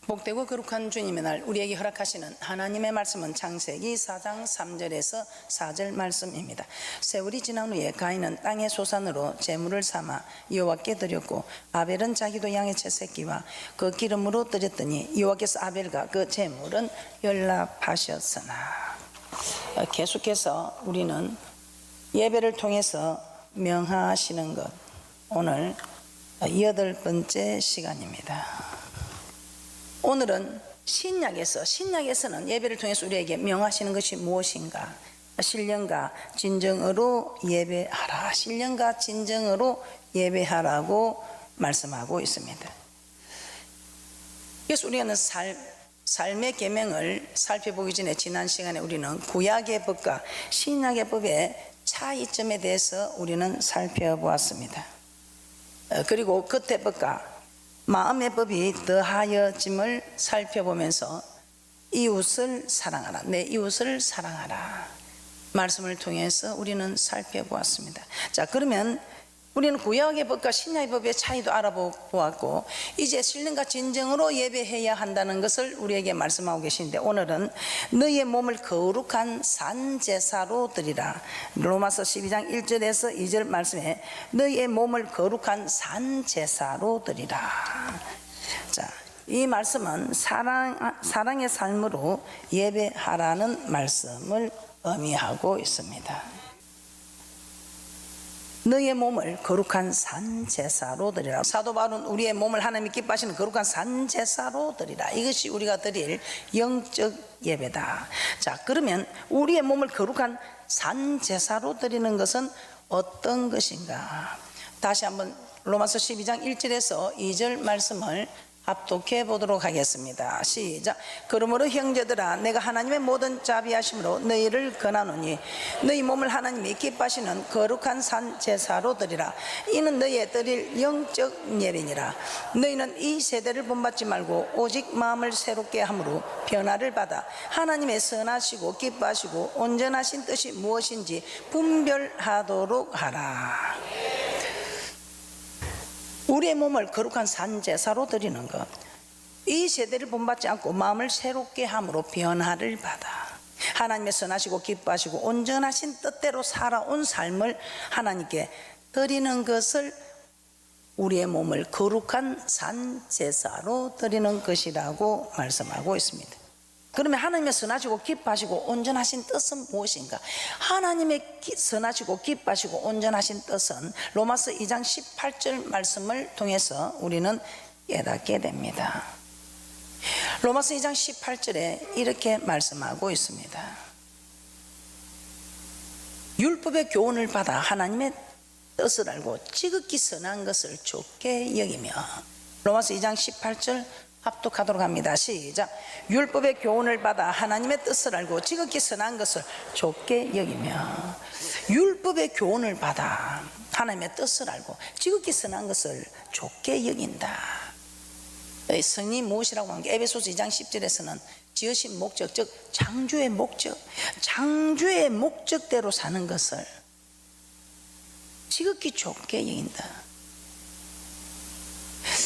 복되고 거룩한 주님의 날 우리에게 허락하시는 하나님의 말씀은 창세기 4장 3절에서 4절 말씀입니다. 세월이 지난 후에 가인은 땅의 소산으로 제물을 삼아 여호와께 드렸고 아벨은 자기도 양의 채새끼와 그 기름으로 드렸더니 여호와께서 아벨과 그 제물은 연락하셨으나. 계속해서 우리는 예배를 통해서 명하시는 것, 오늘 8번째 시간입니다. 오늘은 신약에서는 예배를 통해서 우리에게 명하시는 것이 무엇인가? 신령과 진정으로 예배하라, 신령과 진정으로 예배하라고 말씀하고 있습니다. 그래서 우리는 삶의 계명을 살펴보기 전에 지난 시간에 우리는 구약의 법과 신약의 법의 차이점에 대해서 우리는 살펴보았습니다. 그리고 겉의 법과 마음의 법이 더하여짐을 살펴보면서 이웃을 사랑하라, 내 이웃을 사랑하라 말씀을 통해서 우리는 살펴보았습니다. 자, 그러면 우리는 구약의 법과 신약의 법의 차이도 알아보았고 이제 신령과 진정으로 예배해야 한다는 것을 우리에게 말씀하고 계신데, 오늘은 너희의 몸을 거룩한 산제사로 드리라. 로마서 12장 1절에서 2절 말씀에 너희의 몸을 거룩한 산제사로 드리라. 자, 이 말씀은 사랑의 삶으로 예배하라는 말씀을 의미하고 있습니다. 너희의 몸을 거룩한 산제사로 드리라. 사도 바울은 우리의 몸을 하나님이 기뻐하시는 거룩한 산제사로 드리라. 이것이 우리가 드릴 영적 예배다. 자, 그러면 우리의 몸을 거룩한 산제사로 드리는 것은 어떤 것인가? 다시 한번 로마서 12장 1절에서 2절 말씀을 합독해 보도록 하겠습니다. 시작. 그러므로 형제들아, 내가 하나님의 모든 자비하심으로 너희를 권하노니 너희 몸을 하나님이 기뻐하시는 거룩한 산 제사로 드리라. 이는 너희의 드릴 영적 예배니라. 너희는 이 세대를 본받지 말고 오직 마음을 새롭게 함으로 변화를 받아 하나님의 선하시고 기뻐하시고 온전하신 뜻이 무엇인지 분별하도록 하라. 우리의 몸을 거룩한 산제사로 드리는 것, 이 세대를 본받지 않고 마음을 새롭게 함으로 변화를 받아 하나님의 선하시고 기뻐하시고 온전하신 뜻대로 살아온 삶을 하나님께 드리는 것을 우리의 몸을 거룩한 산제사로 드리는 것이라고 말씀하고 있습니다. 그러면 하나님의 선하시고 기뻐하시고 온전하신 뜻은 무엇인가? 하나님의 선하시고 기뻐하시고 온전하신 뜻은 로마서 2장 18절 말씀을 통해서 우리는 깨닫게 됩니다. 로마서 2장 18절에 이렇게 말씀하고 있습니다. 율법의 교훈을 받아 하나님의 뜻을 알고 지극히 선한 것을 좋게 여기며. 로마서 2장 18절 합독하도록 합니다. 시작. 율법의 교훈을 받아 하나님의 뜻을 알고 지극히 선한 것을 좋게 여기며. 율법의 교훈을 받아 하나님의 뜻을 알고 지극히 선한 것을 좋게 여긴다. 성이 무엇이라고 하는 게 에베소서 2장 10절에서는 지으신 목적, 즉 창조의 목적, 창조의 목적대로 사는 것을 지극히 좋게 여긴다.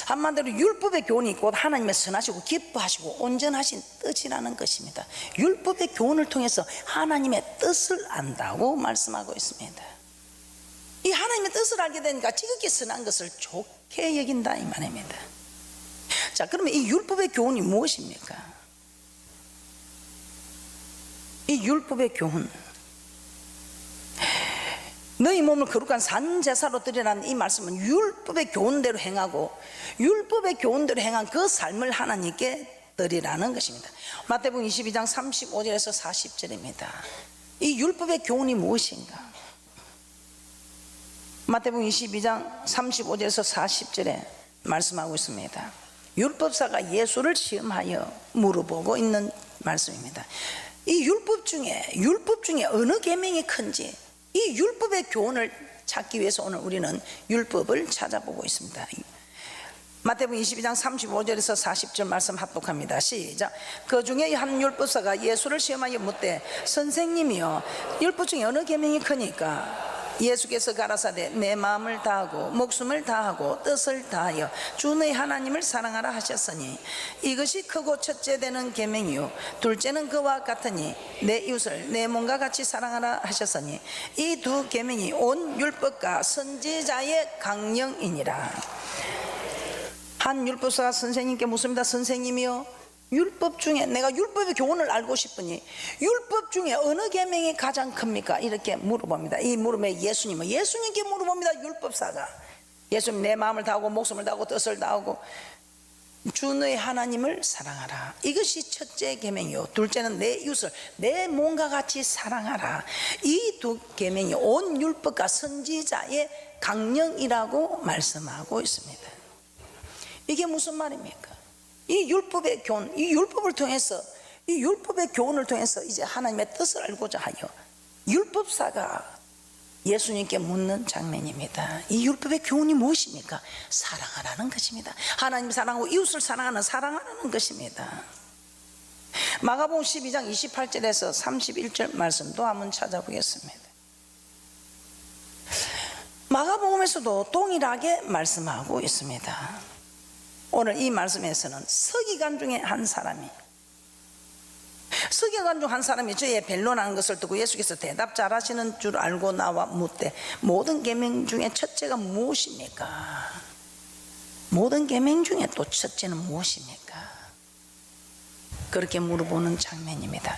한마디로 율법의 교훈이 곧 하나님의 선하시고 기뻐하시고 온전하신 뜻이라는 것입니다. 율법의 교훈을 통해서 하나님의 뜻을 안다고 말씀하고 있습니다. 이 하나님의 뜻을 알게 되니까 지극히 선한 것을 좋게 여긴다 이 말입니다. 자, 그러면 이 율법의 교훈이 무엇입니까? 이 율법의 교훈, 너희 몸을 거룩한 산제사로 드리라는 이 말씀은 율법의 교훈대로 행하고 율법의 교훈대로 행한 그 삶을 하나님께 드리라는 것입니다. 마태복음 22장 35절에서 40절입니다. 이 율법의 교훈이 무엇인가? 마태복음 22장 35절에서 40절에 말씀하고 있습니다. 율법사가 예수를 시험하여 물어보고 있는 말씀입니다. 이 율법 중에 어느 계명이 큰지, 이 율법의 교훈을 찾기 위해서 오늘 우리는 율법을 찾아보고 있습니다. 마태복음 22장 35절에서 40절 말씀 합독합니다. 시작. 그 중에 한 율법사가 예수를 시험하여 묻되 선생님이여 율법 중에 어느 계명이 크니까? 예수께서 가라사대 내 마음을 다하고 목숨을 다하고 뜻을 다하여 주 너희 하나님을 사랑하라 하셨으니 이것이 크고 첫째 되는 계명이요 둘째는 그와 같으니 내 이웃을 내 몸과 같이 사랑하라 하셨으니 이 두 계명이 온 율법과 선지자의 강령이니라. 한 율법사가 선생님께 묻습니다. 선생님이요, 율법 중에 내가 율법의 교훈을 알고 싶으니 율법 중에 어느 계명이 가장 큽니까? 이렇게 물어봅니다. 이 물음에 예수님께 물어봅니다. 율법사가 예수님 내 마음을 다하고 목숨을 다하고 뜻을 다하고 주 너희 하나님을 사랑하라. 이것이 첫째 계명이요 둘째는 내 이웃을 내 몸과 같이 사랑하라. 이 두 계명이 온 율법과 선지자의 강령이라고 말씀하고 있습니다. 이게 무슨 말입니까? 이 율법의 교훈, 이 율법을 통해서, 이 율법의 교훈을 통해서 이제 하나님의 뜻을 알고자 하여 율법사가 예수님께 묻는 장면입니다. 이 율법의 교훈이 무엇입니까? 사랑하라는 것입니다. 하나님 사랑하고 이웃을 사랑하라는 것입니다. 마가복음 12장 28절에서 31절 말씀도 한번 찾아보겠습니다. 마가복음에서도 동일하게 말씀하고 있습니다. 오늘 이 말씀에서는 서기관 중에 한 사람이 저의 변론하는 것을 듣고 예수께서 대답 잘하시는 줄 알고 나와 묻되 모든 계명 중에 첫째가 무엇입니까? 모든 계명 중에 또 첫째는 무엇입니까? 그렇게 물어보는 장면입니다.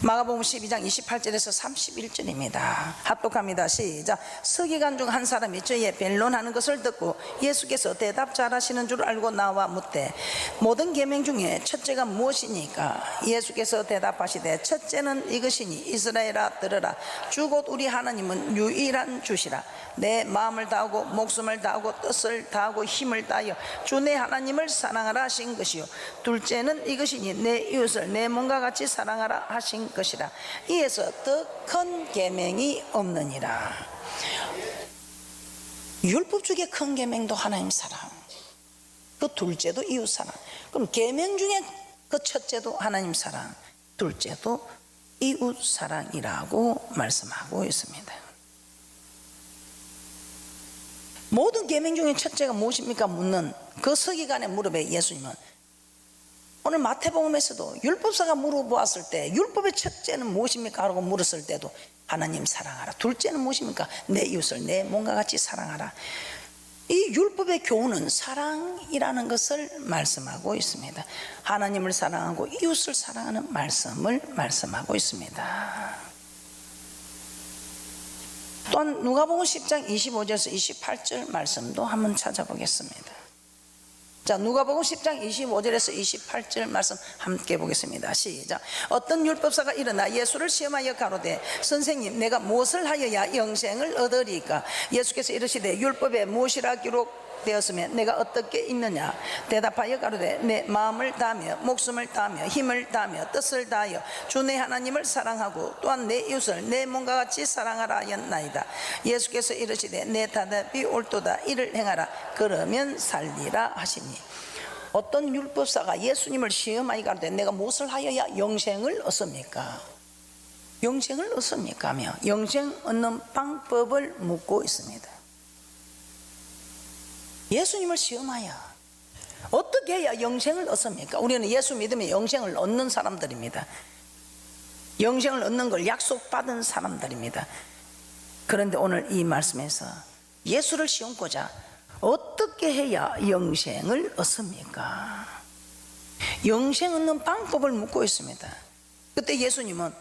마가복음 12장 28절에서 31절입니다. 합독합니다. 시작. 서기관 중 한 사람이 저의 변론하는 것을 듣고 예수께서 대답 잘하시는 줄 알고 나와 묻되 모든 계명 중에 첫째가 무엇이니까? 예수께서 대답하시되 첫째는 이것이니 이스라엘아 들으라. 주 곧 우리 하나님은 유일한 주시라. 내 마음을 다하고 목숨을 다하고 뜻을 다하고 힘을 다하여 주 내 하나님을 사랑하라 하신 것이요 둘째는 이것이니 내 이웃을 내 몸과 같이 사랑하라 하신 것이라. 이에서 더 큰 계명이 없느니라. 율법 중에 큰 계명도 하나님 사랑, 그 둘째도 이웃 사랑. 그럼 계명 중에 그 첫째도 하나님 사랑, 둘째도 이웃 사랑이라고 말씀하고 있습니다. 모든 계명 중에 첫째가 무엇입니까? 묻는 그 서기관의 무릎에 예수님은 오늘 마태복음에서도 율법사가 물어보았을 때 율법의 첫째는 무엇입니까? 라고 물었을 때도 하나님 사랑하라. 둘째는 무엇입니까? 내 이웃을 내 몸과 같이 사랑하라. 이 율법의 교훈은 사랑이라는 것을 말씀하고 있습니다. 하나님을 사랑하고 이웃을 사랑하는 말씀을 말씀하고 있습니다. 또한 누가복음 10장 25절에서 28절 말씀도 한번 찾아보겠습니다. 자, 누가복음 10장 25절에서 28절 말씀 함께 보겠습니다. 시작. 어떤 율법사가 일어나 예수를 시험하여 가로되 선생님 내가 무엇을 하여야 영생을 얻으리까? 예수께서 이르시되 율법에 무엇이라 기록되었으면 내가 어떻게 읽느냐? 대답하여 가로되 내 마음을 다하며 목숨을 다하며 힘을 다하며 뜻을 다하여 주 내 하나님을 사랑하고 또한 내 이웃을 내 몸과 같이 사랑하라 하였나이다. 예수께서 이르시되 내 대답이 옳도다. 이를 행하라. 그러면 살리라 하시니. 어떤 율법사가 예수님을 시험하여 가로되 내가 무엇을 하여야 영생을 얻습니까? 영생을 얻습니까? 하며 영생 얻는 방법을 묻고 있습니다. 예수님을 시험하여 어떻게 해야 영생을 얻습니까? 우리는 예수 믿으면 영생을 얻는 사람들입니다. 영생을 얻는 걸 약속받은 사람들입니다. 그런데 오늘 이 말씀에서 예수를 시험고자 어떻게 해야 영생을 얻습니까? 영생 얻는 방법을 묻고 있습니다. 그때 예수님은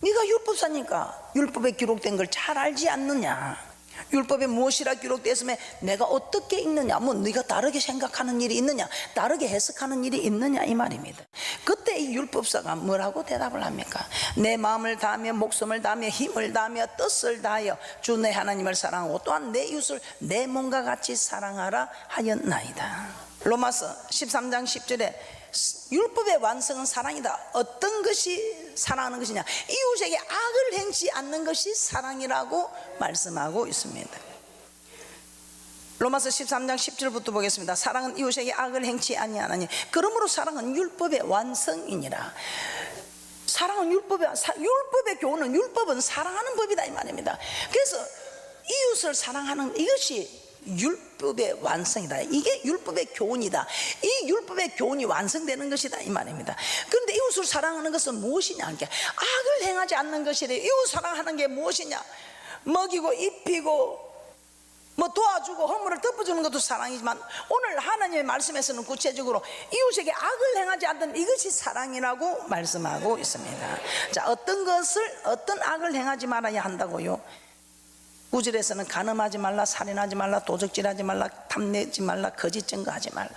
네가 율법사니까 율법에 기록된 걸 잘 알지 않느냐? 율법에 무엇이라 기록되었으면 내가 어떻게 읽느냐? 뭐 네가 다르게 생각하는 일이 있느냐? 다르게 해석하는 일이 있느냐? 이 말입니다. 그때 이 율법사가 뭐라고 대답을 합니까? 내 마음을 다하며 목숨을 다하며 힘을 다하며 뜻을 다하여 주 내 하나님을 사랑하고 또한 내 이웃을 내 몸과 같이 사랑하라 하였나이다. 로마서 13장 10절에 율법의 완성은 사랑이다. 어떤 것이 사랑하는 것이냐? 이웃에게 악을 행치 않는 것이 사랑이라고 말씀하고 있습니다. 로마서 13장 10절부터 보겠습니다. 사랑은 이웃에게 악을 행치 아니하나니 그러므로 사랑은 율법의 완성이니라. 사랑은 율법의 교훈은 율법은 사랑하는 법이다 이 말입니다. 그래서 이웃을 사랑하는 이것이 율법의 완성이다. 이게 율법의 교훈이다. 이 율법의 교훈이 완성되는 것이다 이 말입니다. 그런데 이웃을 사랑하는 것은 무엇이냐? 악을 행하지 않는 것이래. 이웃 사랑하는 게 무엇이냐? 먹이고 입히고 도와주고 허물을 덮어주는 것도 사랑이지만, 오늘 하나님의 말씀에서는 구체적으로 이웃에게 악을 행하지 않는 이것이 사랑이라고 말씀하고 있습니다. 자, 어떤 악을 행하지 말아야 한다고요? 9절에서는 간음하지 말라, 살인하지 말라, 도적질하지 말라, 탐내지 말라, 거짓 증거하지 말라.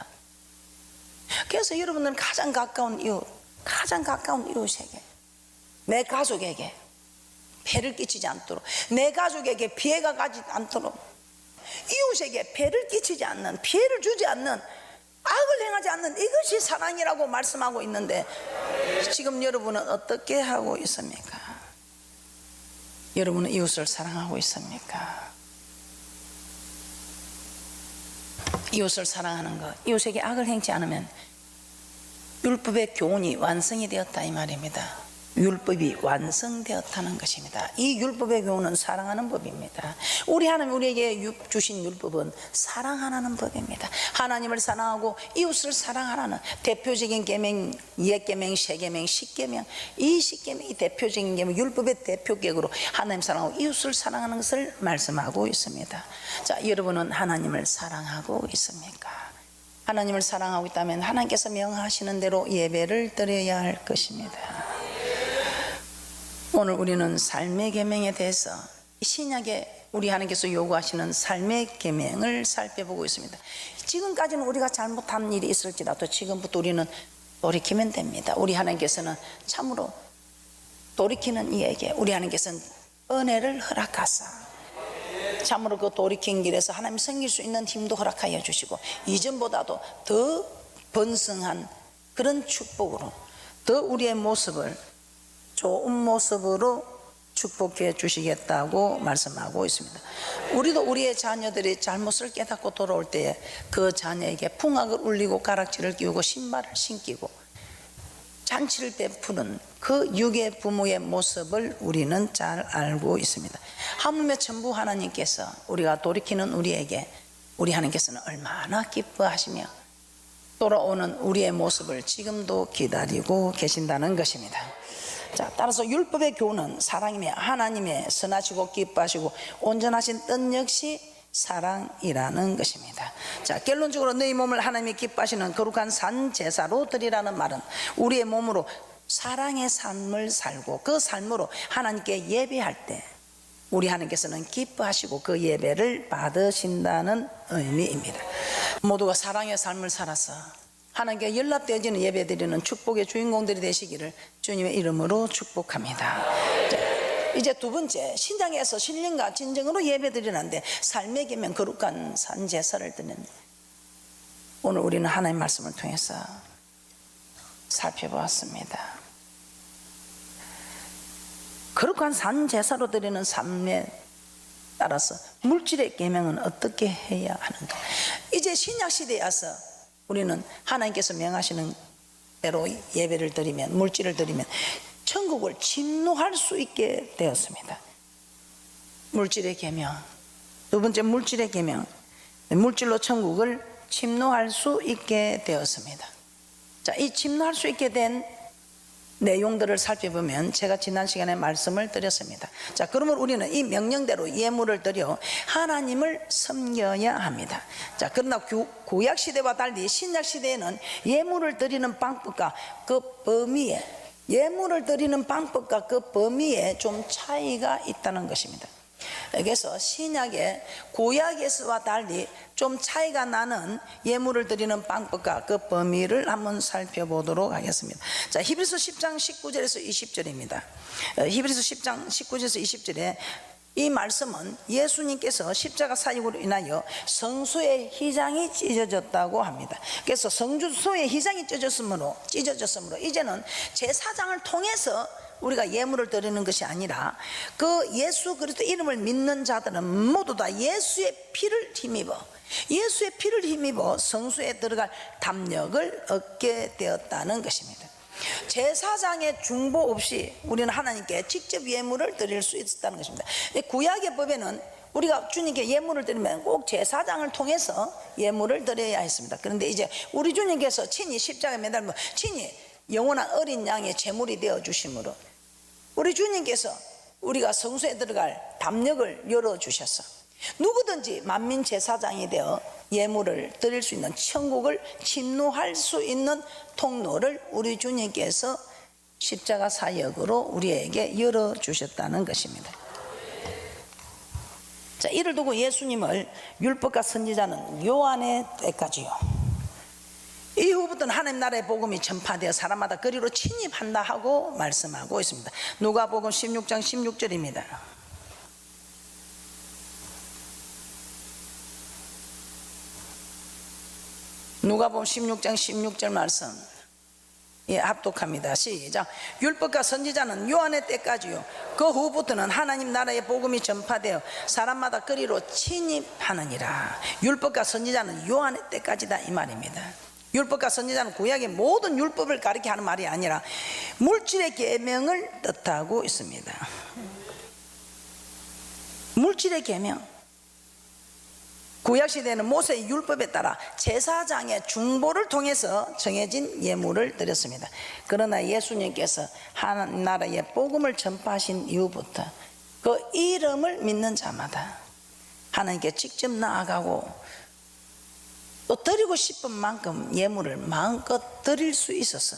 그래서 여러분들은 가장 가까운 이웃에게, 내 가족에게 폐를 끼치지 않도록, 내 가족에게 피해가 가지 않도록, 이웃에게 폐를 끼치지 않는, 피해를 주지 않는, 악을 행하지 않는 이것이 사랑이라고 말씀하고 있는데, 지금 여러분은 어떻게 하고 있습니까? 여러분은 이웃을 사랑하고 있습니까? 이웃을 사랑하는 것, 이웃에게 악을 행치 않으면 율법의 교훈이 완성이 되었다 이 말입니다. 율법이 완성되었다는 것입니다. 이 율법의 교훈은 사랑하는 법입니다. 우리 하나님 우리에게 주신 율법은 사랑하라는 법입니다. 하나님을 사랑하고 이웃을 사랑하라는 대표적인 계명, 옛계명, 새계명, 십계명, 이 십계명이 대표적인 계명, 율법의 대표격으로 하나님 사랑하고 이웃을 사랑하는 것을 말씀하고 있습니다. 자, 여러분은 하나님을 사랑하고 있습니까? 하나님을 사랑하고 있다면 하나님께서 명하시는 대로 예배를 드려야 할 것입니다. 오늘 우리는 삶의 계명에 대해서 신약에 우리 하나님께서 요구하시는 삶의 계명을 살펴보고 있습니다. 지금까지는 우리가 잘못한 일이 있을지라도 지금부터 우리는 돌이키면 됩니다. 우리 하나님께서는 참으로 돌이키는 이에게 우리 하나님께서는 은혜를 허락하사 참으로 그 돌이킨 길에서 하나님 섬길 수 있는 힘도 허락하여 주시고, 이전보다도 더 번성한 그런 축복으로 더 우리의 모습을 좋은 모습으로 축복해 주시겠다고 말씀하고 있습니다. 우리도 우리의 자녀들이 잘못을 깨닫고 돌아올 때에 그 자녀에게 풍악을 울리고 가락지를 끼우고 신발을 신기고 잔치를 베푸는 그 육의 부모의 모습을 우리는 잘 알고 있습니다. 하물며 전부 하나님께서 우리가 돌이키는 우리에게 우리 하나님께서는 얼마나 기뻐하시며 돌아오는 우리의 모습을 지금도 기다리고 계신다는 것입니다. 자, 따라서 율법의 교훈은 사랑이며 하나님의 선하시고 기뻐하시고 온전하신 뜻 역시 사랑이라는 것입니다. 자, 결론적으로 너희 몸을 하나님이 기뻐하시는 거룩한 산 제사로 드리라는 말은 우리의 몸으로 사랑의 삶을 살고 그 삶으로 하나님께 예배할 때 우리 하나님께서는 기뻐하시고 그 예배를 받으신다는 의미입니다. 모두가 사랑의 삶을 살아서 하나님께 연락되어지는 예배드리는 축복의 주인공들이 되시기를 주님의 이름으로 축복합니다. 이제 두 번째, 신장에서 신령과 진정으로 예배드리는데 삶의 계명 거룩한 산 제사를 드리는, 오늘 우리는 하나님의 말씀을 통해서 살펴보았습니다. 거룩한 산 제사로 드리는 삶에 따라서 물질의 계명은 어떻게 해야 하는가? 이제 신약 시대에 와서 우리는 하나님께서 명하시는 대로 예배를 드리면, 물질을 드리면 천국을 침노할 수 있게 되었습니다. 물질의 계명, 두 번째 물질의 계명, 물질로 천국을 침노할 수 있게 되었습니다. 자, 이 침노할 수 있게 된 내용들을 살펴보면 제가 지난 시간에 말씀을 드렸습니다. 자, 그러면 우리는 이 명령대로 예물을 드려 하나님을 섬겨야 합니다. 자, 그러나 구약 시대와 달리 신약 시대에는 예물을 드리는 방법과 그 범위에, 예물을 드리는 방법과 그 범위에 좀 차이가 있다는 것입니다. 그래서 신약의 구약에서와 달리 좀 차이가 나는 예물을 드리는 방법과 그 범위를 한번 살펴보도록 하겠습니다. 자, 히브리서 10장 19절에서 20절입니다. 히브리서 10장 19절에서 20절에 이 말씀은 예수님께서 십자가 사역으로 인하여 성소의 휘장이 찢어졌다고 합니다. 그래서 성소의 휘장이 찢어졌으므로 이제는 제사장을 통해서 우리가 예물을 드리는 것이 아니라 그 예수 그리스도 이름을 믿는 자들은 모두 다 예수의 피를 힘입어 성소에 들어갈 담력을 얻게 되었다는 것입니다. 제사장의 중보 없이 우리는 하나님께 직접 예물을 드릴 수 있었다는 것입니다. 구약의 법에는 우리가 주님께 예물을 드리면 꼭 제사장을 통해서 예물을 드려야 했습니다. 그런데 이제 우리 주님께서 친히 십자가에 매달려 친히 영원한 어린 양의 제물이 되어 주심으로 우리 주님께서 우리가 성소에 들어갈 담력을 열어주셔서 누구든지 만민 제사장이 되어 예물을 드릴 수 있는 천국을 침노할 수 있는 통로를 우리 주님께서 십자가 사역으로 우리에게 열어주셨다는 것입니다. 자, 이를 두고 예수님을 율법과 선지자는 요한의 때까지요, 이후부터는 하나님 나라의 복음이 전파되어 사람마다 거리로 침입한다 하고 말씀하고 있습니다. 누가복음 16장 16절입니다. 누가복음 16장 16절 말씀, 예, 합독합니다. 시작. 율법과 선지자는 요한의 때까지요, 그 후부터는 하나님 나라의 복음이 전파되어 사람마다 거리로 침입하느니라. 율법과 선지자는 요한의 때까지다 이 말입니다. 율법과 선지자는 구약의 모든 율법을 가리켜 하는 말이 아니라 물질의 계명을 뜻하고 있습니다. 물질의 계명, 구약시대에는 모세의 율법에 따라 제사장의 중보를 통해서 정해진 예물을 드렸습니다. 그러나 예수님께서 하나님 나라의 복음을 전파하신 이후부터 그 이름을 믿는 자마다 하나님께 직접 나아가고 또 드리고 싶은 만큼 예물을 마음껏 드릴 수 있어서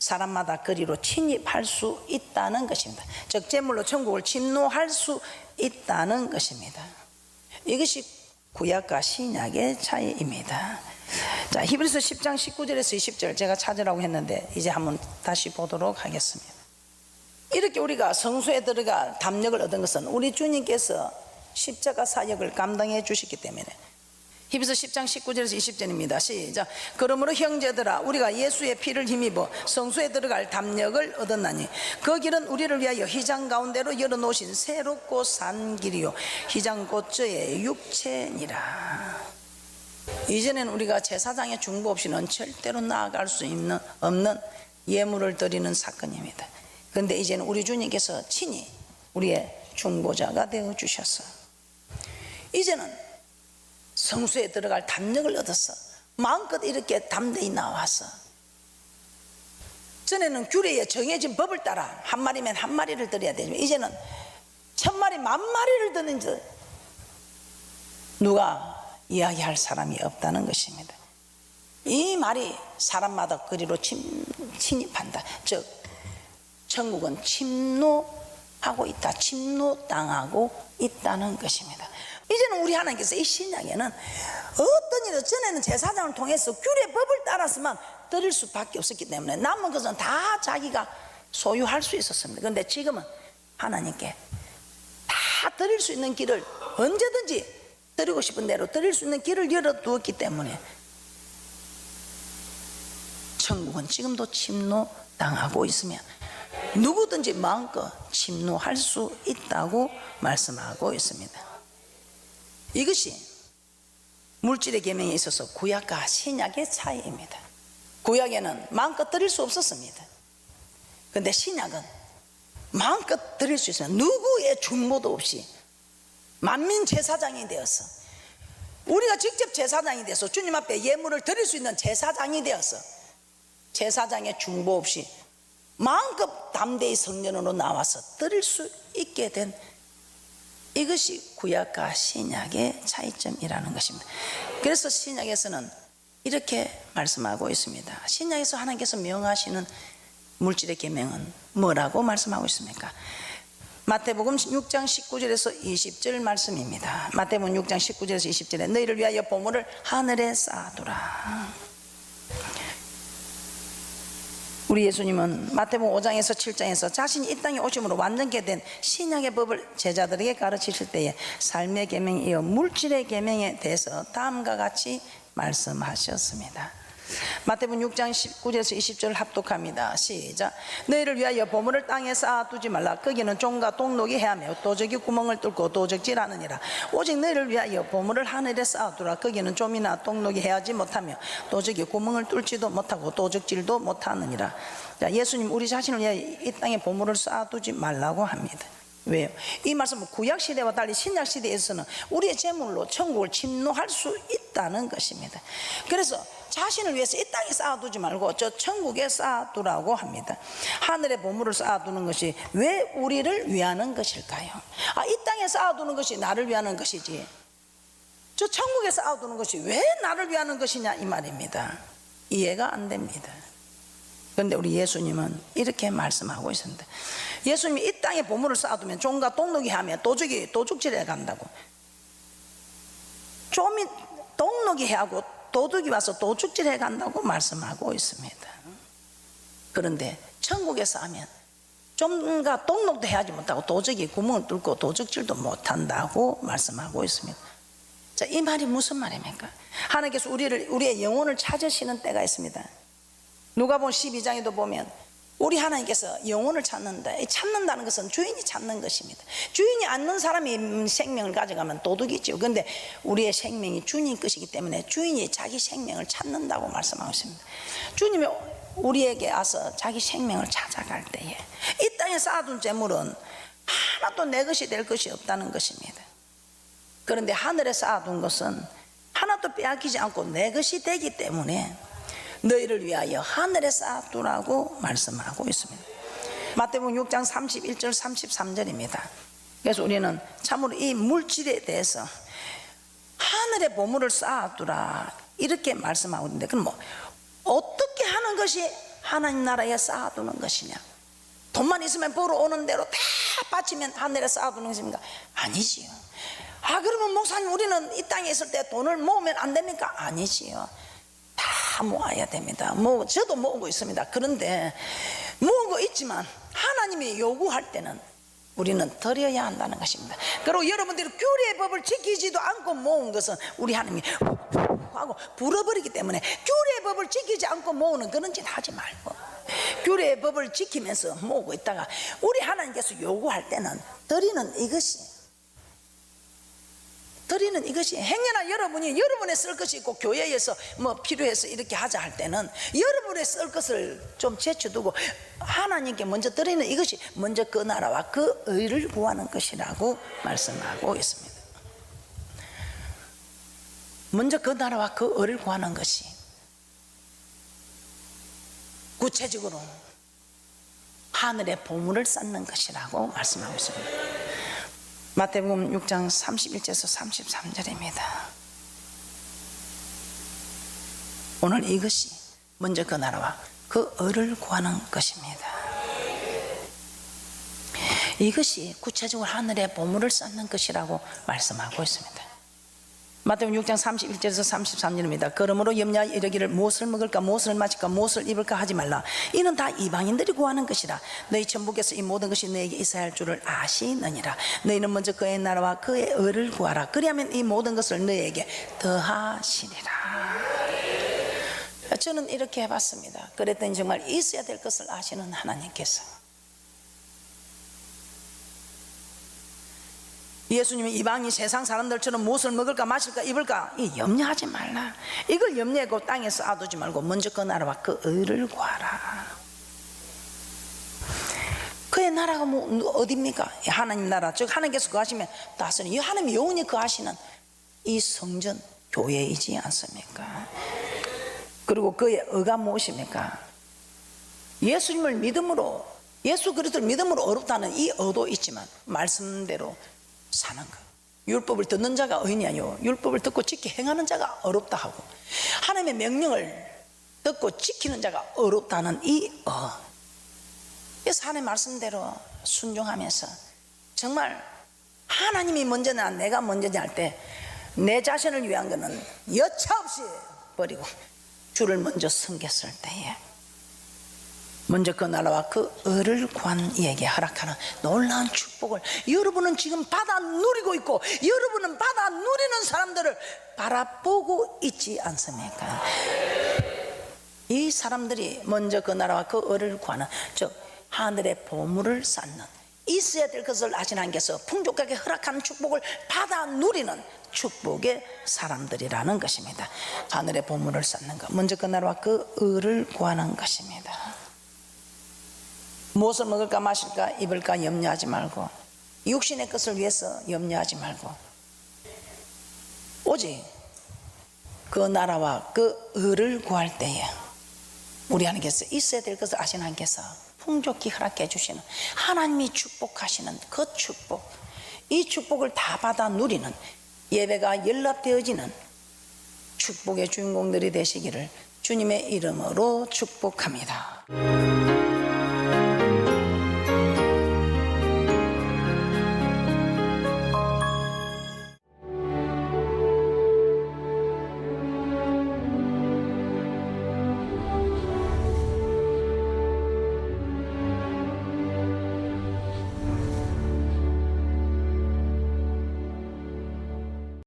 사람마다 거리로 침입할 수 있다는 것입니다. 즉 제물로 천국을 침노할 수 있다는 것입니다. 이것이 구약과 신약의 차이입니다. 자, 히브리서 10장 19절에서 20절 제가 찾으라고 했는데 이제 한번 다시 보도록 하겠습니다. 이렇게 우리가 성소에 들어갈 담력을 얻은 것은 우리 주님께서 십자가 사역을 감당해 주셨기 때문에, 히브리서 10장 19절에서 20절입니다. 시작. 그러므로 형제들아, 우리가 예수의 피를 힘입어 성소에 들어갈 담력을 얻었나니 그 길은 우리를 위하여 휘장 가운데로 열어놓으신 새롭고 산 길이요 휘장 곧 저의 육체니라. 이전에는 우리가 제사장의 중보 없이는 절대로 나아갈 수 없는 예물을 드리는 사건입니다. 그런데 이제는 우리 주님께서 친히 우리의 중보자가 되어주셔서 이제는 성소에 들어갈 담력을 얻어서 마음껏 이렇게 담대히 나와서, 전에는 규례에 정해진 법을 따라 한 마리면 한 마리를 드려야 되지만 이제는 1000마리 10,000마리를 드는지 누가 이야기할 사람이 없다는 것입니다. 이 말이 사람마다 거리로 침입한다. 즉 천국은 침노하고 있다, 침노당하고 있다는 것입니다. 이제는 우리 하나님께서 이 신약에는 어떤 일을, 전에는 제사장을 통해서 규례법을 따라서만 드릴 수밖에 없었기 때문에 남은 것은 다 자기가 소유할 수 있었습니다. 그런데 지금은 하나님께 다 드릴 수 있는 길을 언제든지 드리고 싶은 대로 드릴 수 있는 길을 열어두었기 때문에 천국은 지금도 침노당하고 있으며 누구든지 마음껏 침노할 수 있다고 말씀하고 있습니다. 이것이 물질의 계명에 있어서 구약과 신약의 차이입니다. 구약에는 마음껏 드릴 수 없었습니다. 그런데 신약은 마음껏 드릴 수 있으면 누구의 중보도 없이 만민 제사장이 되어서, 우리가 직접 제사장이 되어서 주님 앞에 예물을 드릴 수 있는 제사장이 되어서 제사장의 중보 없이 마음껏 담대히 성전으로 나와서 드릴 수 있게 된, 이것이 구약과 신약의 차이점이라는 것입니다. 그래서 신약에서는 이렇게 말씀하고 있습니다. 신약에서 하나님께서 명하시는 물질의 계명은 뭐라고 말씀하고 있습니까? 마태복음 6장 19절에서 20절 말씀입니다. 마태복음 6장 19절에서 20절에 너희를 위하여 보물을 하늘에 쌓아두라. 우리 예수님은 마태복음 5장에서 7장에서 자신이 이 땅에 오심으로 완전케 된 신약의 법을 제자들에게 가르치실 때에 삶의 계명에 이어 물질의 계명에 대해서 다음과 같이 말씀하셨습니다. 마태복음 6장 19절에서 20절 합독합니다. 시작. 너희를 위하여 보물을 땅에 쌓아두지 말라. 거기는 종과 동록이 해하며 도적이 구멍을 뚫고 도적질하느니라. 오직 너희를 위하여 보물을 하늘에 쌓아두라. 거기는 좀이나 동록이 해하지 못하며 도적이 구멍을 뚫지도 못하고 도적질도 못하느니라. 자, 예수님 우리 자신을 위하여 이 땅에 보물을 쌓아두지 말라고 합니다. 왜요? 이 말씀은 구약시대와 달리 신약시대에서는 우리의 재물로 천국을 침노할 수 있다는 것입니다. 그래서 자신을 위해서 이 땅에 쌓아두지 말고 저 천국에 쌓아두라고 합니다. 하늘의 보물을 쌓아두는 것이 왜 우리를 위하는 것일까요? 이 땅에 쌓아두는 것이 나를 위하는 것이지 저 천국에 쌓아두는 것이 왜 나를 위하는 것이냐 이 말입니다. 이해가 안 됩니다. 그런데 우리 예수님은 이렇게 말씀하고 있습니다. 예수님이 이 땅에 보물을 쌓아두면 종과 동록이 하면 도둑질해 간다고. 좀이 동록이 하고 도둑이 와서 도둑질해 간다고 말씀하고 있습니다. 그런데 천국에서 하면 좀가 동록도 해야지 못하고 도적이 구멍을 뚫고 도둑질도 못한다고 말씀하고 있습니다. 자, 이 말이 무슨 말입니까? 하나님께서 우리의 영혼을 찾으시는 때가 있습니다. 누가복음 12장에도 보면 우리 하나님께서 영혼을 찾는다는 것은 주인이 찾는 것입니다. 주인이 않는 사람이 생명을 가져가면 도둑이죠. 그런데 우리의 생명이 주님 것이기 때문에 주인이 자기 생명을 찾는다고 말씀하고 있습니다. 주님이 우리에게 와서 자기 생명을 찾아갈 때에 이 땅에 쌓아둔 재물은 하나도 내 것이 될 것이 없다는 것입니다. 그런데 하늘에 쌓아둔 것은 하나도 빼앗기지 않고 내 것이 되기 때문에 너희를 위하여 하늘에 쌓아두라고 말씀하고 있습니다. 마태복음 6장 31절 33절입니다. 그래서 우리는 참으로 이 물질에 대해서 하늘에 보물을 쌓아두라 이렇게 말씀하고 있는데 그럼 뭐 어떻게 하는 것이 하나님 나라에 쌓아두는 것이냐? 돈만 있으면 벌어오는 대로 다 바치면 하늘에 쌓아두는 것입니까? 아니지요. 그러면 목사님 우리는 이 땅에 있을 때 돈을 모으면 안 됩니까? 아니지요. 다 모아야 됩니다. 저도 모으고 있습니다. 그런데 모은 거 있지만 하나님이 요구할 때는 우리는 드려야 한다는 것입니다. 그리고 여러분들이 규례의 법을 지키지도 않고 모은 것은 우리 하나님이 하고 불어버리기 때문에 규례의 법을 지키지 않고 모으는 그런 짓 하지 말고 규례의 법을 지키면서 모으고 있다가 우리 하나님께서 요구할 때는 드리는 이것이 행여나 여러분이 여러분의 쓸 것이 있고 교회에서 필요해서 이렇게 하자 할 때는 여러분의 쓸 것을 좀 제쳐두고 하나님께 먼저 드리는 이것이 먼저 그 나라와 그 의를 구하는 것이라고 말씀하고 있습니다. 먼저 그 나라와 그 의를 구하는 것이 구체적으로 하늘의 보물을 쌓는 것이라고 말씀하고 있습니다. 마태복음 6장 31절에서 33절입니다. 오늘 이것이 먼저 그 나라와 그 의를 구하는 것입니다. 이것이 구체적으로 하늘의 보물을 쌓는 것이라고 말씀하고 있습니다. 마태복음 6장 31절에서 33절입니다. 그러므로 염려하여 이르기를 무엇을 먹을까 무엇을 마실까 무엇을 입을까 하지 말라. 이는 다 이방인들이 구하는 것이라. 너희 천국에서 이 모든 것이 너에게 있어야 할 줄을 아시느니라. 너희는 먼저 그의 나라와 그의 의를 구하라. 그리하면 이 모든 것을 너희에게 더하시리라. 저는 이렇게 해봤습니다. 그랬더니 정말 있어야 될 것을 아시는 하나님께서 예수님이 이방인 세상 사람들처럼 무엇을 먹을까 마실까 입을까 염려하지 말라. 이걸 염려하고 땅에 쌓아두지 말고 먼저 그 나라와 그 의를 구하라. 그의 나라가 어디입니까? 하나님 나라, 즉 하나님께서 거하시면 다스리는 하나님 영원히 거하시는 이 성전 교회이지 않습니까? 그리고 그의 의가 무엇입니까? 예수님을 믿음으로 예수 그리스도를 믿음으로 어렵다는 이 의도 있지만 말씀대로 사는 것. 율법을 듣는 자가 의인이 아니요 율법을 듣고 지키 행하는 자가 어렵다 하고 하나님의 명령을 듣고 지키는 자가 어렵다는 이 그래서 하나님의 말씀대로 순종하면서 정말 하나님이 먼저냐 내가 먼저냐 할 때 내 자신을 위한 거는 여차없이 버리고 주를 먼저 섬겼을 때에 먼저 그 나라와 그 의를 구한 이에게 허락하는 놀라운 축복을 여러분은 지금 받아 누리고 있고 여러분은 받아 누리는 사람들을 바라보고 있지 않습니까? 이 사람들이 먼저 그 나라와 그 의를 구하는 즉 하늘의 보물을 쌓는 있어야 될 것을 아신 하나님께서 풍족하게 허락하는 축복을 받아 누리는 축복의 사람들이라는 것입니다. 하늘의 보물을 쌓는 것 먼저 그 나라와 그 의를 구하는 것입니다. 무엇을 먹을까 마실까 입을까 염려하지 말고 육신의 것을 위해서 염려하지 말고 오직 그 나라와 그 의를 구할 때에 우리 하나님께서 있어야 될 것을 아시는 하나님께서 풍족히 허락해 주시는 하나님이 축복하시는 그 축복, 이 축복을 다 받아 누리는 예배가 연락되어지는 축복의 주인공들이 되시기를 주님의 이름으로 축복합니다.